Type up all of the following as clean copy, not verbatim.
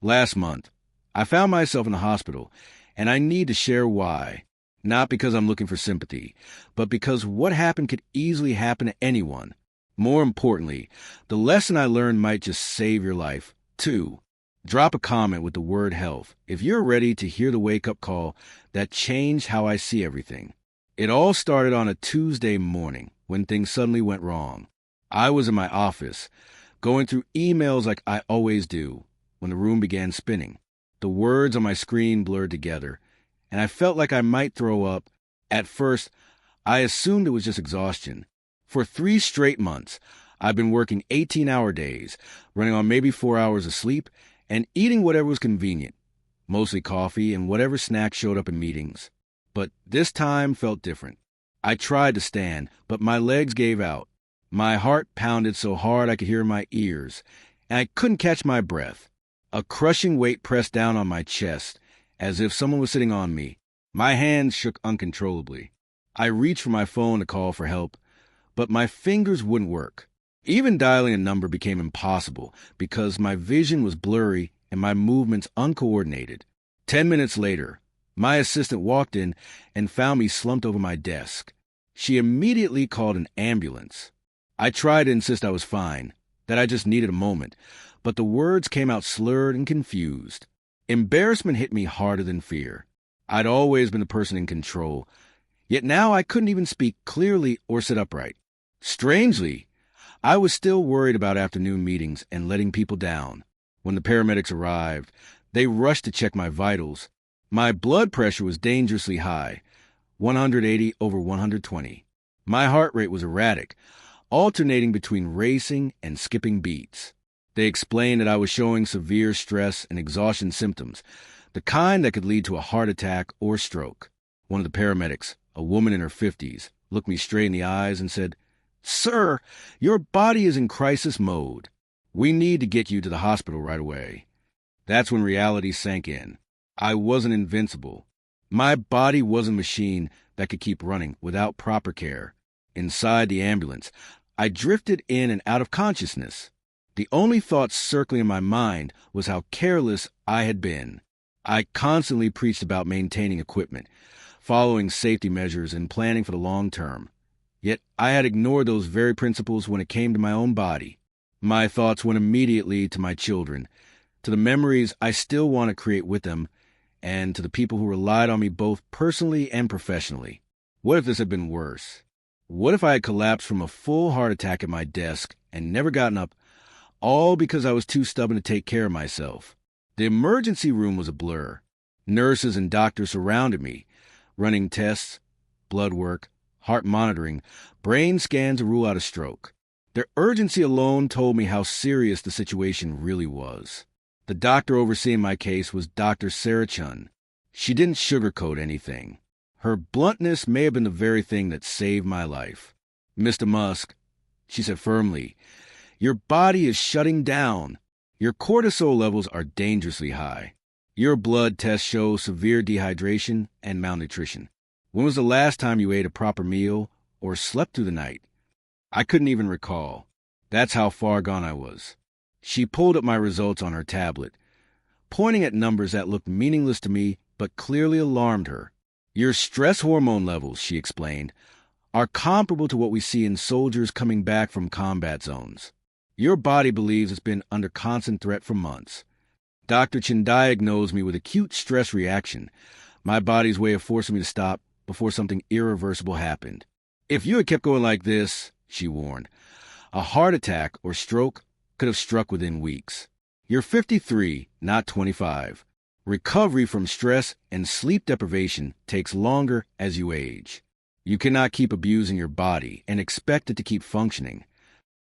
Last month, I found myself in the hospital, and I need to share why. Not because I'm looking for sympathy, but because what happened could easily happen to anyone. More importantly, the lesson I learned might just save your life. 2. Drop a comment with the word health if you're ready to hear the wake-up call that changed how I see everything. It all started on a Tuesday morning when things suddenly went wrong. I was in my office, going through emails like I always do, when the room began spinning. The words on my screen blurred together, and I felt like I might throw up. At first, I assumed it was just exhaustion. For 3 straight months, I've been working 18-hour days, running on maybe 4 hours of sleep, and eating whatever was convenient, mostly coffee and whatever snacks showed up in meetings. But this time felt different. I tried to stand, but my legs gave out. My heart pounded so hard I could hear in my ears, and I couldn't catch my breath. A crushing weight pressed down on my chest, as if someone was sitting on me. My hands shook uncontrollably. I reached for my phone to call for help, but my fingers wouldn't work. Even dialing a number became impossible because my vision was blurry and my movements uncoordinated. 10 minutes later, my assistant walked in and found me slumped over my desk. She immediately called an ambulance. I tried to insist I was fine, that I just needed a moment, but the words came out slurred and confused. Embarrassment hit me harder than fear. I'd always been the person in control, yet now I couldn't even speak clearly or sit upright. Strangely, I was still worried about afternoon meetings and letting people down. When the paramedics arrived, they rushed to check my vitals. My blood pressure was dangerously high, 180 over 120. My heart rate was erratic, alternating between racing and skipping beats. They explained that I was showing severe stress and exhaustion symptoms, the kind that could lead to a heart attack or stroke. One of the paramedics, a woman in her 50s, looked me straight in the eyes and said, "Sir, your body is in crisis mode. We need to get you to the hospital right away." That's when reality sank in. I wasn't invincible. My body wasn't a machine that could keep running without proper care. Inside the ambulance, I drifted in and out of consciousness. The only thought circling in my mind was how careless I had been. I constantly preached about maintaining equipment, following safety measures, and planning for the long term. Yet I had ignored those very principles when it came to my own body. My thoughts went immediately to my children, to the memories I still want to create with them, and to the people who relied on me both personally and professionally. What if this had been worse? What if I had collapsed from a full heart attack at my desk and never gotten up, all because I was too stubborn to take care of myself? The emergency room was a blur. Nurses and doctors surrounded me, running tests, blood work, heart monitoring, brain scans to rule out a stroke. Their urgency alone told me how serious the situation really was. The doctor overseeing my case was Dr. Sarah Chun. She didn't sugarcoat anything. Her bluntness may have been the very thing that saved my life. "Mr. Musk," she said firmly, "your body is shutting down. Your cortisol levels are dangerously high. Your blood tests show severe dehydration and malnutrition. When was the last time you ate a proper meal or slept through the night?" I couldn't even recall. That's how far gone I was. She pulled up my results on her tablet, pointing at numbers that looked meaningless to me but clearly alarmed her. "Your stress hormone levels," she explained, "are comparable to what we see in soldiers coming back from combat zones. Your body believes it's been under constant threat for months. Dr. Chin diagnosed me with acute stress reaction, my body's way of forcing me to stop before something irreversible happened. If you had kept going like this," she warned, "a heart attack or stroke could have struck within weeks. You're 53, not 25. Recovery from stress and sleep deprivation takes longer as you age. You cannot keep abusing your body and expect it to keep functioning."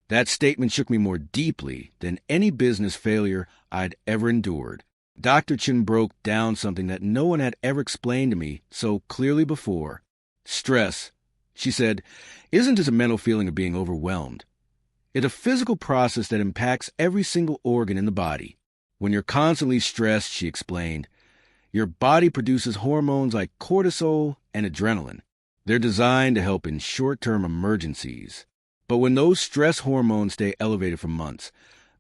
That statement shook me more deeply than any business failure I'd ever endured. Dr. Chin broke down something that no one had ever explained to me so clearly before. Stress, she said, isn't just a mental feeling of being overwhelmed. It's a physical process that impacts every single organ in the body. When you're constantly stressed, she explained, your body produces hormones like cortisol and adrenaline. They're designed to help in short-term emergencies. But when those stress hormones stay elevated for months,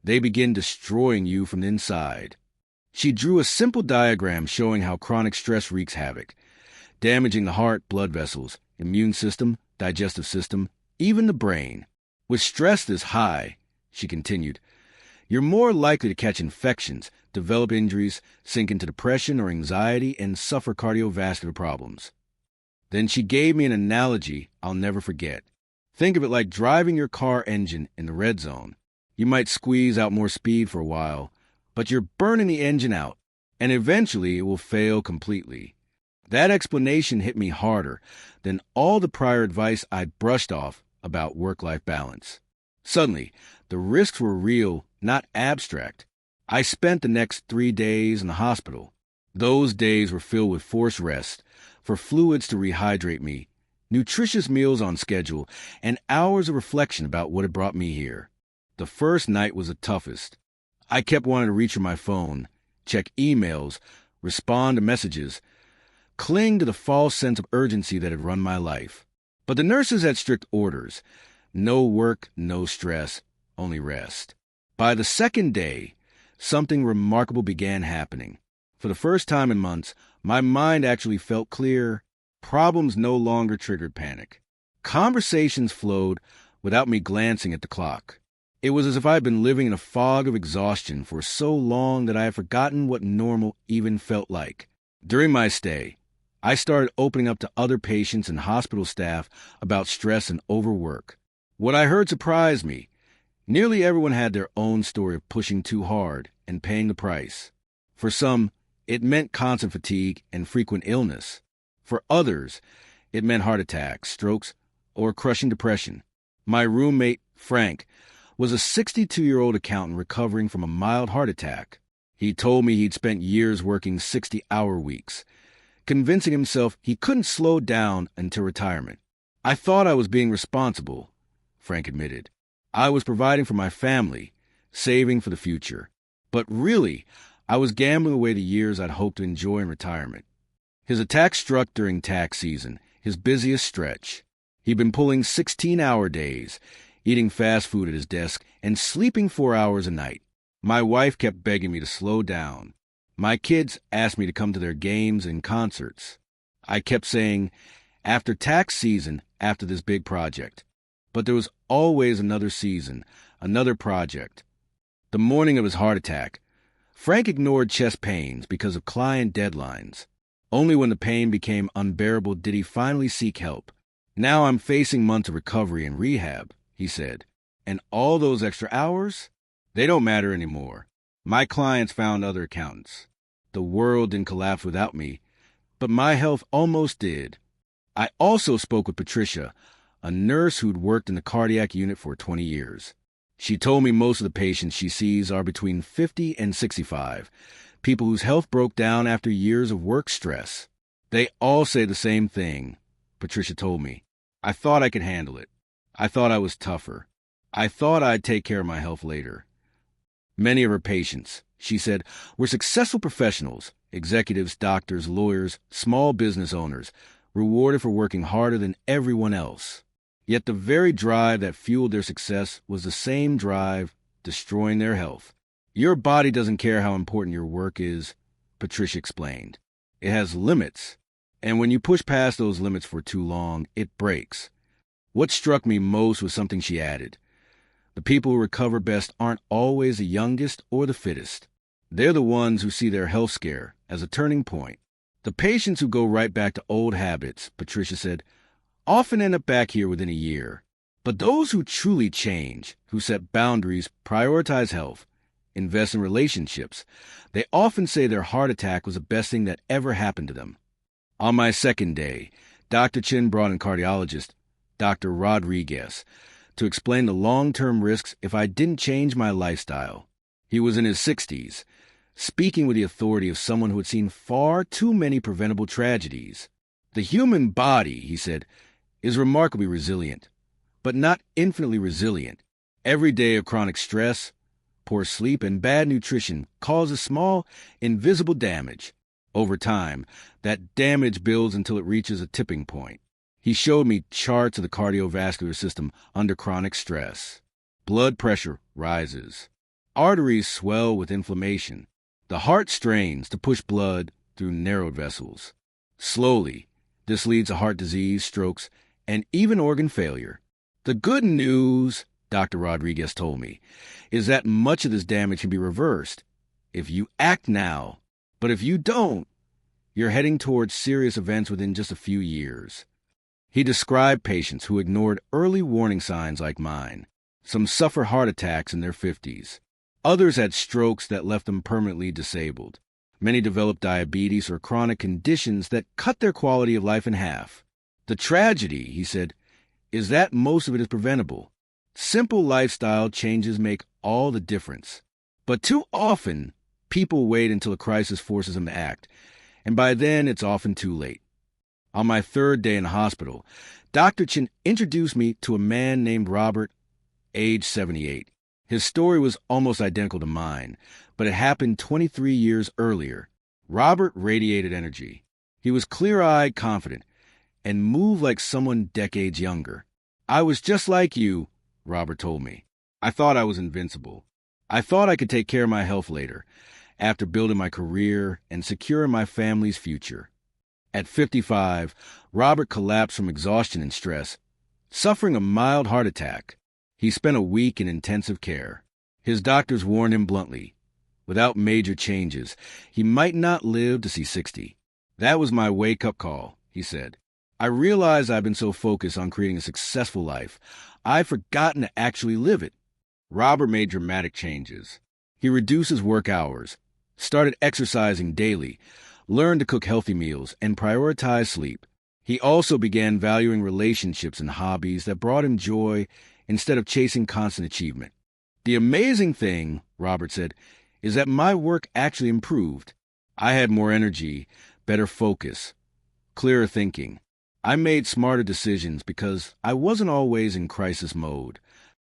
they begin destroying you from the inside. She drew a simple diagram showing how chronic stress wreaks havoc, damaging the heart, blood vessels, immune system, digestive system, even the brain. With stress this high, she continued, you're more likely to catch infections, develop injuries, sink into depression or anxiety, and suffer cardiovascular problems. Then she gave me an analogy I'll never forget. Think of it like driving your car engine in the red zone. You might squeeze out more speed for a while, but you're burning the engine out, and eventually it will fail completely. That explanation hit me harder than all the prior advice I'd brushed off about work-life balance. Suddenly, the risks were real, not abstract. I spent the next 3 days in the hospital. Those days were filled with forced rest, for fluids to rehydrate me, nutritious meals on schedule, and hours of reflection about what had brought me here. The first night was the toughest. I kept wanting to reach for my phone, check emails, respond to messages, cling to the false sense of urgency that had run my life. But the nurses had strict orders. No work, no stress, only rest. By the second day, something remarkable began happening. For the first time in months, my mind actually felt clear. Problems no longer triggered panic. Conversations flowed without me glancing at the clock. It was as if I had been living in a fog of exhaustion for so long that I had forgotten what normal even felt like. During my stay, I started opening up to other patients and hospital staff about stress and overwork. What I heard surprised me. Nearly everyone had their own story of pushing too hard and paying the price. For some, it meant constant fatigue and frequent illness. For others, it meant heart attacks, strokes, or crushing depression. My roommate, Frank, was a 62-year-old accountant recovering from a mild heart attack. He told me he'd spent years working 60-hour weeks, convincing himself he couldn't slow down until retirement. I thought I was being responsible, Frank admitted. I was providing for my family, saving for the future. But really, I was gambling away the years I'd hoped to enjoy in retirement. His attack struck during tax season, his busiest stretch. He'd been pulling 16-hour days, eating fast food at his desk, and sleeping 4 hours a night. My wife kept begging me to slow down. My kids asked me to come to their games and concerts. I kept saying, after tax season, after this big project. But there was always another season, another project. The morning of his heart attack, Frank ignored chest pains because of client deadlines. Only when the pain became unbearable did he finally seek help. Now I'm facing months of recovery and rehab, he said. And all those extra hours? They don't matter anymore. My clients found other accountants. The world didn't collapse without me, but my health almost did. I also spoke with Patricia, a nurse who'd worked in the cardiac unit for 20 years. She told me most of the patients she sees are between 50 and 65, people whose health broke down after years of work stress. They all say the same thing, Patricia told me. I thought I could handle it. I thought I was tougher. I thought I'd take care of my health later. Many of her patients, she said, were successful professionals, executives, doctors, lawyers, small business owners, rewarded for working harder than everyone else. Yet the very drive that fueled their success was the same drive destroying their health. Your body doesn't care how important your work is, Patricia explained. It has limits, and when you push past those limits for too long, it breaks. What struck me most was something she added. The people who recover best aren't always the youngest or the fittest. They're the ones who see their health scare as a turning point. The patients who go right back to old habits, Patricia said, often end up back here within a year. But those who truly change, who set boundaries, prioritize health, invest in relationships, they often say their heart attack was the best thing that ever happened to them. On my second day, Dr. Chin brought in cardiologist, Dr. Rodriguez, to explain the long-term risks if I didn't change my lifestyle. He was in his 60s, speaking with the authority of someone who had seen far too many preventable tragedies. The human body, he said, is remarkably resilient, but not infinitely resilient. Every day of chronic stress, poor sleep, and bad nutrition causes small, invisible damage. Over time, that damage builds until it reaches a tipping point. He showed me charts of the cardiovascular system under chronic stress. Blood pressure rises. Arteries swell with inflammation. The heart strains to push blood through narrowed vessels. Slowly, this leads to heart disease, strokes, and even organ failure. The good news, Dr. Rodriguez told me, is that much of this damage can be reversed if you act now. But if you don't, you're heading towards serious events within just a few years. He described patients who ignored early warning signs like mine. Some suffer heart attacks in their 50s. Others had strokes that left them permanently disabled. Many developed diabetes or chronic conditions that cut their quality of life in half. The tragedy, he said, is that most of it is preventable. Simple lifestyle changes make all the difference. But too often, people wait until a crisis forces them to act, and by then it's often too late. On my third day in the hospital, Dr. Chin introduced me to a man named Robert, age 78. His story was almost identical to mine, but it happened 23 years earlier. Robert radiated energy. He was clear-eyed, confident, and moved like someone decades younger. I was just like you, Robert told me. I thought I was invincible. I thought I could take care of my health later, after building my career and securing my family's future. At 55, Robert collapsed from exhaustion and stress, suffering a mild heart attack. He spent a week in intensive care. His doctors warned him bluntly, without major changes, he might not live to see 60. That was my wake-up call, he said. I realized I've been so focused on creating a successful life, I've forgotten to actually live it. Robert made dramatic changes. He reduced his work hours, started exercising daily, learned to cook healthy meals, and prioritize sleep. He also began valuing relationships and hobbies that brought him joy instead of chasing constant achievement. The amazing thing, Robert said, is that my work actually improved. I had more energy, better focus, clearer thinking. I made smarter decisions because I wasn't always in crisis mode.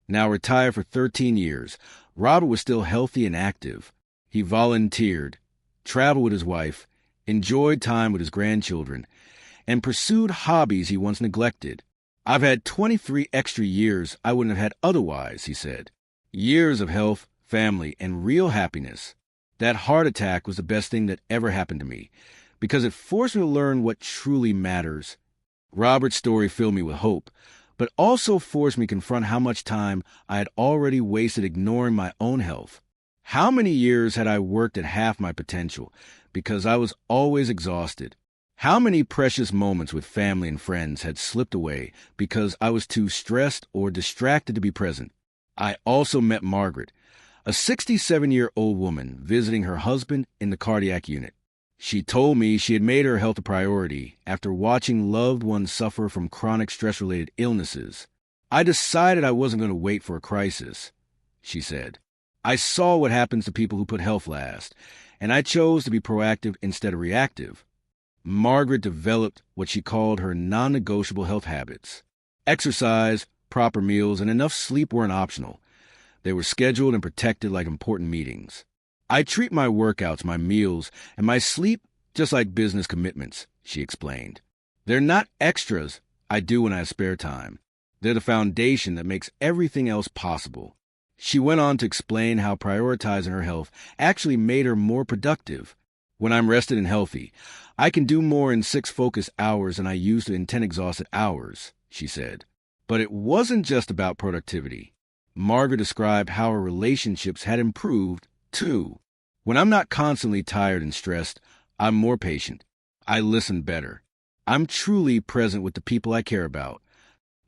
Now retired for 13 years, Robert was still healthy and active. He volunteered, traveled with his wife, enjoyed time with his grandchildren, and pursued hobbies he once neglected. I've had 23 extra years I wouldn't have had otherwise, he said. Years of health, family, and real happiness. That heart attack was the best thing that ever happened to me, because it forced me to learn what truly matters. Robert's story filled me with hope, but also forced me to confront how much time I had already wasted ignoring my own health. How many years had I worked at half my potential because I was always exhausted? How many precious moments with family and friends had slipped away because I was too stressed or distracted to be present? I also met Margaret, a 67-year-old woman visiting her husband in the cardiac unit. She told me she had made her health a priority after watching loved ones suffer from chronic stress-related illnesses. I decided I wasn't going to wait for a crisis, she said. I saw what happens to people who put health last, and I chose to be proactive instead of reactive. Margaret developed what she called her non-negotiable health habits. Exercise, proper meals, and enough sleep weren't optional. They were scheduled and protected like important meetings. I treat my workouts, my meals, and my sleep just like business commitments, she explained. They're not extras I do when I have spare time. They're the foundation that makes everything else possible. She went on to explain how prioritizing her health actually made her more productive. When I'm rested and healthy, I can do more in 6 focused hours than I used to in 10 exhausted hours, she said. But it wasn't just about productivity. Margaret described how her relationships had improved, too. When I'm not constantly tired and stressed, I'm more patient. I listen better. I'm truly present with the people I care about.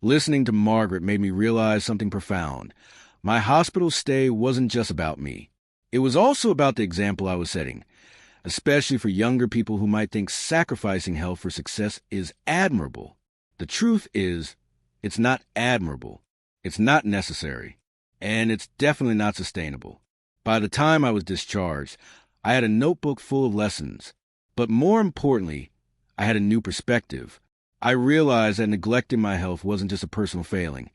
Listening to Margaret made me realize something profound. My hospital stay wasn't just about me. It was also about the example I was setting, especially for younger people who might think sacrificing health for success is admirable. The truth is, it's not admirable. It's not necessary. And it's definitely not sustainable. By the time I was discharged, I had a notebook full of lessons. But more importantly, I had a new perspective. I realized that neglecting my health wasn't just a personal failing.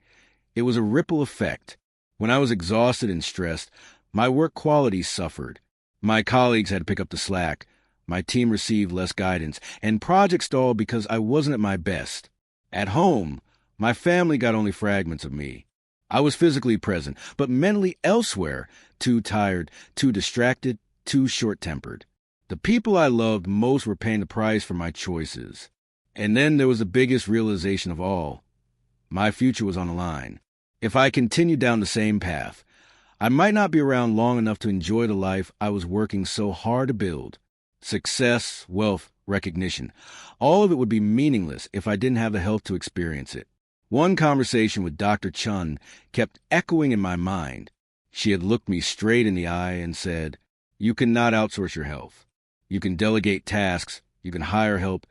It was a ripple effect. When I was exhausted and stressed, my work quality suffered. My colleagues had to pick up the slack. My team received less guidance, and projects stalled because I wasn't at my best. At home, my family got only fragments of me. I was physically present, but mentally elsewhere, too tired, too distracted, too short-tempered. The people I loved most were paying the price for my choices. And then there was the biggest realization of all. My future was on the line. If I continued down the same path, I might not be around long enough to enjoy the life I was working so hard to build. Success, wealth, recognition, all of it would be meaningless if I didn't have the health to experience it. One conversation with Dr. Chun kept echoing in my mind. She had looked me straight in the eye and said, "You cannot outsource your health. You can delegate tasks, you can hire help,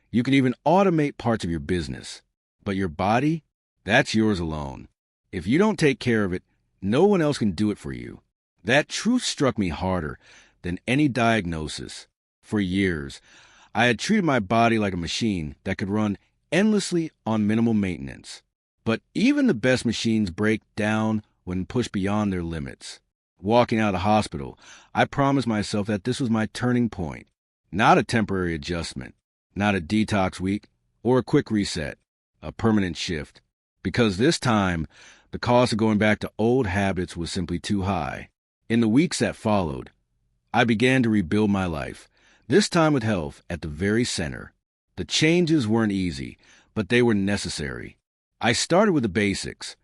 you can even automate parts of your business. But your body, that's yours alone. If you don't take care of it, no one else can do it for you." That truth struck me harder than any diagnosis. For years, I had treated my body like a machine that could run endlessly on minimal maintenance. But even the best machines break down when pushed beyond their limits. Walking out of the hospital, I promised myself that this was my turning point. Not a temporary adjustment, not a detox week, or a quick reset, a permanent shift. Because this time, the cost of going back to old habits was simply too high. In the weeks that followed, I began to rebuild my life, this time with health at the very center. The changes weren't easy, but they were necessary. I started with the basics: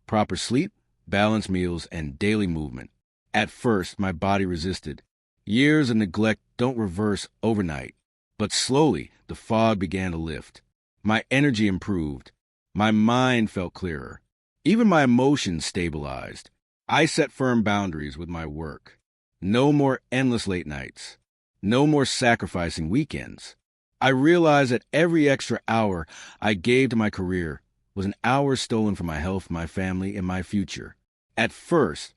proper sleep, balanced meals, and daily movement. At first, my body resisted. Years of neglect don't reverse overnight. But slowly, the fog began to lift. My energy improved. My mind felt clearer. Even my emotions stabilized. I set firm boundaries with my work. No more endless late nights. No more sacrificing weekends. I realized that every extra hour I gave to my career was an hour stolen from my health, my family, and my future. At first,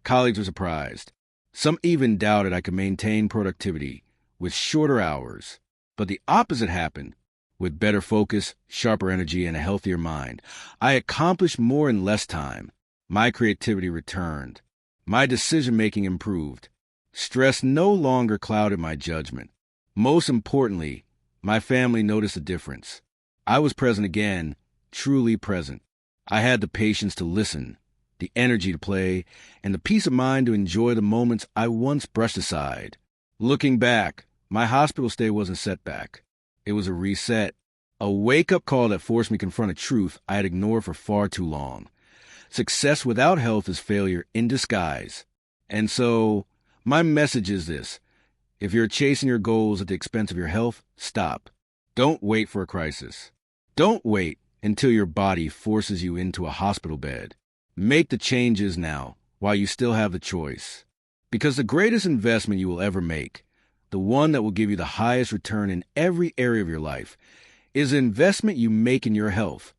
colleagues were surprised. Some even doubted I could maintain productivity with shorter hours. But the opposite happened. With better focus, sharper energy, and a healthier mind, I accomplished more in less time. My creativity returned. My decision-making improved. Stress no longer clouded my judgment. Most importantly, my family noticed a difference. I was present again, truly present. I had the patience to listen, the energy to play, and the peace of mind to enjoy the moments I once brushed aside. Looking back, my hospital stay wasn't a setback. It was a reset, a wake-up call that forced me to confront a truth I had ignored for far too long. Success without health is failure in disguise. And so, my message is this: if you're chasing your goals at the expense of your health, stop. Don't wait for a crisis. Don't wait until your body forces you into a hospital bed. Make the changes now, while you still have the choice. Because the greatest investment you will ever make, the one that will give you the highest return in every area of your life, is the investment you make in your health.